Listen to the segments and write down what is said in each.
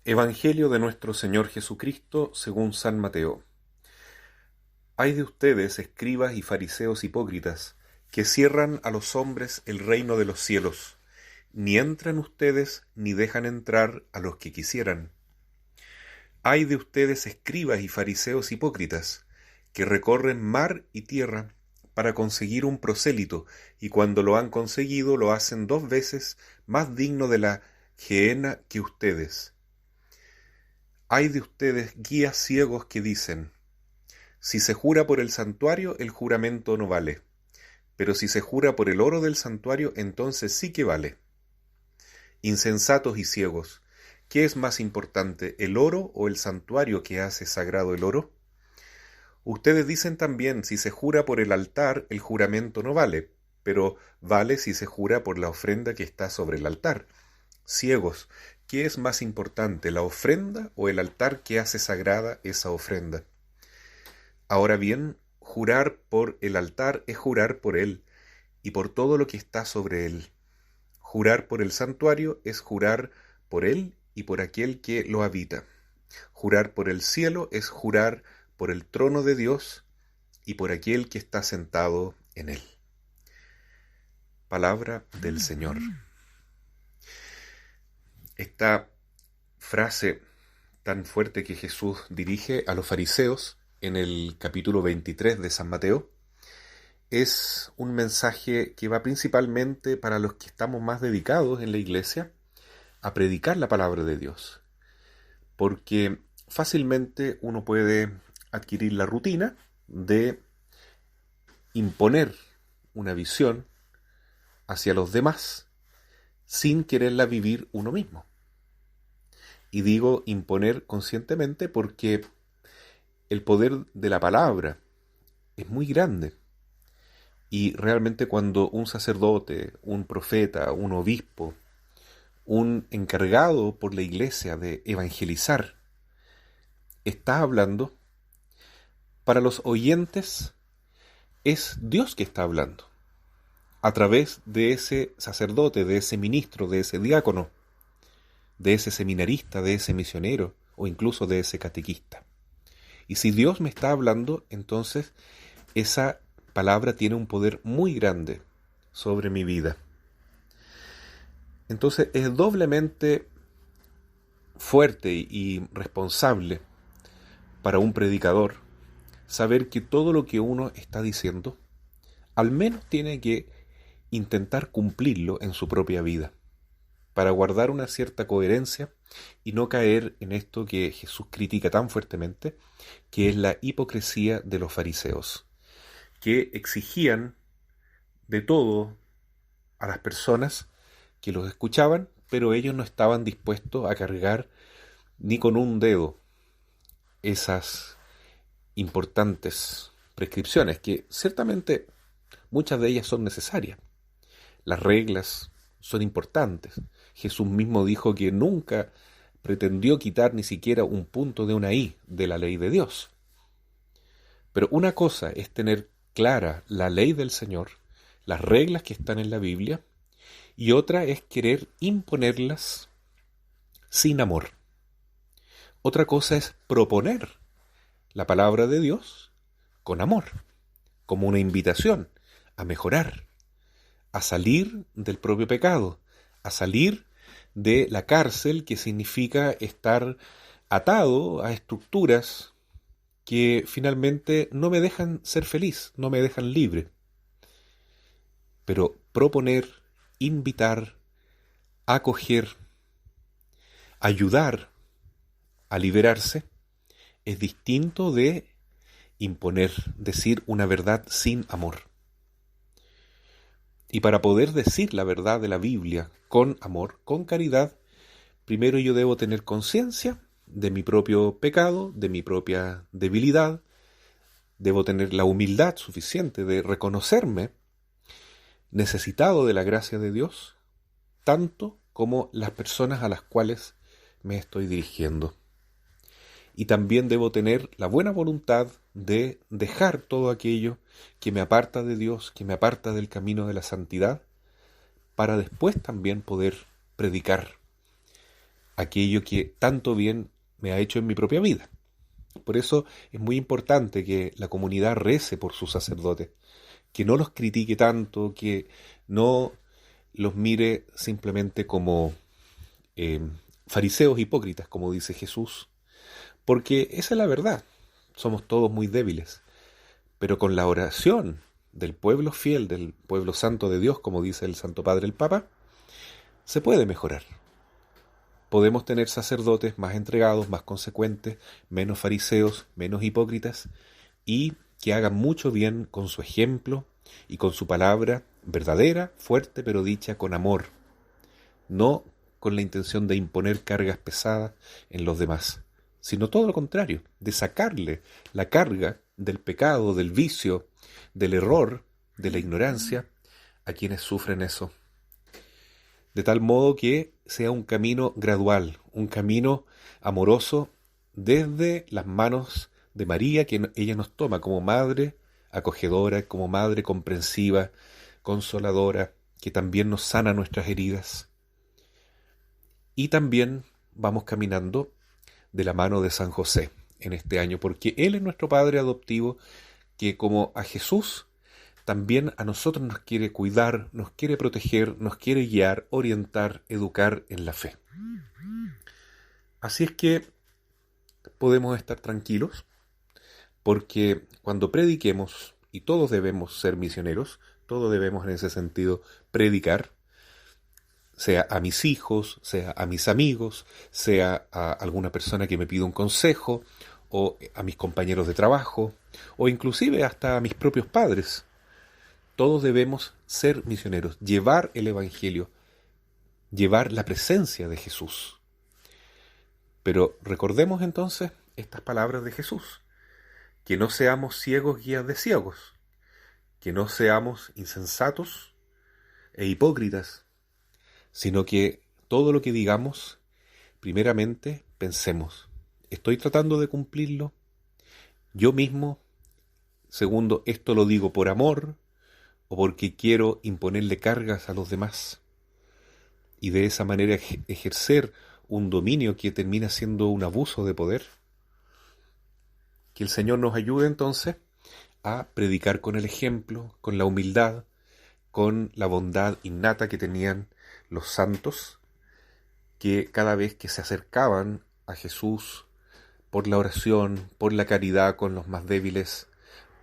Evangelio de nuestro Señor Jesucristo según San Mateo. Ay de ustedes, escribas y fariseos hipócritas, que cierran a los hombres el reino de los cielos. Ni entran ustedes, ni dejan entrar a los que quisieran. Ay de ustedes, escribas y fariseos hipócritas, que recorren mar y tierra para conseguir un prosélito, y cuando lo han conseguido lo hacen 2 veces más digno de la gehenna que ustedes. Ay de ustedes, guías ciegos que dicen: si se jura por el santuario, el juramento no vale, pero si se jura por el oro del santuario, entonces sí que vale. Insensatos y ciegos, ¿qué es más importante, el oro o el santuario que hace sagrado el oro? Ustedes dicen también: si se jura por el altar, el juramento no vale, pero vale si se jura por la ofrenda que está sobre el altar. Ciegos, ¿qué es más importante, la ofrenda o el altar que hace sagrada esa ofrenda? Ahora bien, jurar por el altar es jurar por él y por todo lo que está sobre él. Jurar por el santuario es jurar por él y por aquel que lo habita. Jurar por el cielo es jurar por el trono de Dios y por aquel que está sentado en él. Palabra del Señor. Esta frase tan fuerte que Jesús dirige a los fariseos en el capítulo 23 de San Mateo es un mensaje que va principalmente para los que estamos más dedicados en la iglesia a predicar la palabra de Dios, porque fácilmente uno puede adquirir la rutina de imponer una visión hacia los demás sin quererla vivir uno mismo. Y digo imponer conscientemente porque el poder de la palabra es muy grande. Y realmente cuando un sacerdote, un profeta, un obispo, un encargado por la iglesia de evangelizar, está hablando, para los oyentes es Dios que está hablando, a través de ese sacerdote, de ese ministro, de ese diácono, de ese seminarista, de ese misionero o incluso de ese catequista. Y si Dios me está hablando, entonces esa palabra tiene un poder muy grande sobre mi vida. Entonces es doblemente fuerte y responsable para un predicador saber que todo lo que uno está diciendo, al menos tiene que intentar cumplirlo en su propia vida, para guardar una cierta coherencia y no caer en esto que Jesús critica tan fuertemente, que es la hipocresía de los fariseos, que exigían de todo a las personas que los escuchaban, pero ellos no estaban dispuestos a cargar ni con un dedo esas importantes prescripciones, que ciertamente muchas de ellas son necesarias. Las reglas son importantes. Jesús mismo dijo que nunca pretendió quitar ni siquiera un punto de una i de la ley de Dios. Pero una cosa es tener clara la ley del Señor, las reglas que están en la Biblia, y otra es querer imponerlas sin amor. Otra cosa es proponer la palabra de Dios con amor, como una invitación a mejorar, a salir del propio pecado, a salir de la cárcel que significa estar atado a estructuras que finalmente no me dejan ser feliz, no me dejan libre. Pero proponer, invitar, acoger, ayudar a liberarse es distinto de imponer, decir una verdad sin amor. Y para poder decir la verdad de la Biblia con amor, con caridad, primero yo debo tener conciencia de mi propio pecado, de mi propia debilidad. Debo tener la humildad suficiente de reconocerme necesitado de la gracia de Dios, tanto como las personas a las cuales me estoy dirigiendo. Y también debo tener la buena voluntad de dejar todo aquello que me aparta de Dios, que me aparta del camino de la santidad, para después también poder predicar aquello que tanto bien me ha hecho en mi propia vida. Por eso es muy importante que la comunidad rece por sus sacerdotes, que no los critique tanto, que no los mire simplemente como eh, fariseos hipócritas, como dice Jesús, porque esa es la verdad. Somos todos muy débiles, pero con la oración del pueblo fiel, del pueblo santo de Dios, como dice el Santo Padre el Papa, se puede mejorar. Podemos tener sacerdotes más entregados, más consecuentes, menos fariseos, menos hipócritas, y que hagan mucho bien con su ejemplo y con su palabra verdadera, fuerte, pero dicha con amor, no con la intención de imponer cargas pesadas en los demás, sino todo lo contrario, de sacarle la carga del pecado, del vicio, del error, de la ignorancia a quienes sufren eso. De tal modo que sea un camino gradual, un camino amoroso desde las manos de María, que ella nos toma como madre acogedora, como madre comprensiva, consoladora, que también nos sana nuestras heridas. Y también vamos caminando de la mano de San José en este año, porque Él es nuestro Padre adoptivo, que como a Jesús, también a nosotros nos quiere cuidar, nos quiere proteger, nos quiere guiar, orientar, educar en la fe. Así es que podemos estar tranquilos, porque cuando prediquemos, y todos debemos ser misioneros, todos debemos en ese sentido predicar, sea a mis hijos, sea a mis amigos, sea a alguna persona que me pida un consejo, o a mis compañeros de trabajo, o inclusive hasta a mis propios padres. Todos debemos ser misioneros, llevar el Evangelio, llevar la presencia de Jesús. Pero recordemos entonces estas palabras de Jesús, que no seamos ciegos guías de ciegos, que no seamos insensatos e hipócritas, sino que todo lo que digamos, primeramente pensemos, ¿estoy tratando de cumplirlo? Yo mismo, segundo, ¿esto lo digo por amor o porque quiero imponerle cargas a los demás? Y de esa manera ejercer un dominio que termina siendo un abuso de poder. Que el Señor nos ayude entonces a predicar con el ejemplo, con la humildad, con la bondad innata que tenían los santos, que cada vez que se acercaban a Jesús por la oración, por la caridad con los más débiles,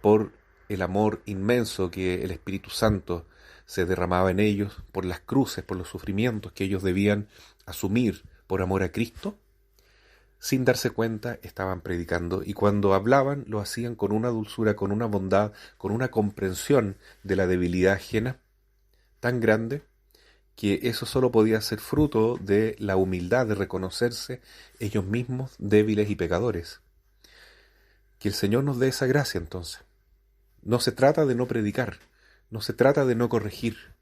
por el amor inmenso que el Espíritu Santo se derramaba en ellos, por las cruces, por los sufrimientos que ellos debían asumir por amor a Cristo, sin darse cuenta estaban predicando, y cuando hablaban lo hacían con una dulzura, con una bondad, con una comprensión de la debilidad ajena tan grande, que eso solo podía ser fruto de la humildad de reconocerse ellos mismos débiles y pecadores. Que el Señor nos dé esa gracia entonces. No se trata de no predicar, no se trata de no corregir,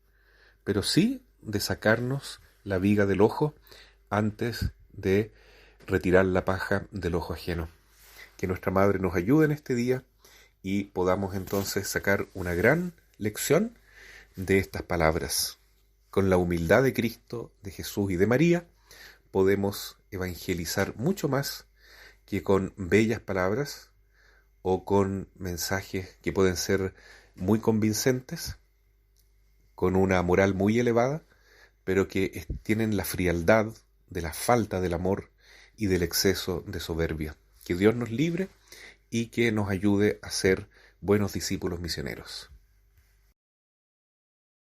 pero sí de sacarnos la viga del ojo antes de retirar la paja del ojo ajeno. Que nuestra Madre nos ayude en este día y podamos entonces sacar una gran lección de estas palabras. Con la humildad de Cristo, de Jesús y de María, podemos evangelizar mucho más que con bellas palabras o con mensajes que pueden ser muy convincentes, con una moral muy elevada, pero que tienen la frialdad de la falta del amor y del exceso de soberbia. Que Dios nos libre y que nos ayude a ser buenos discípulos misioneros.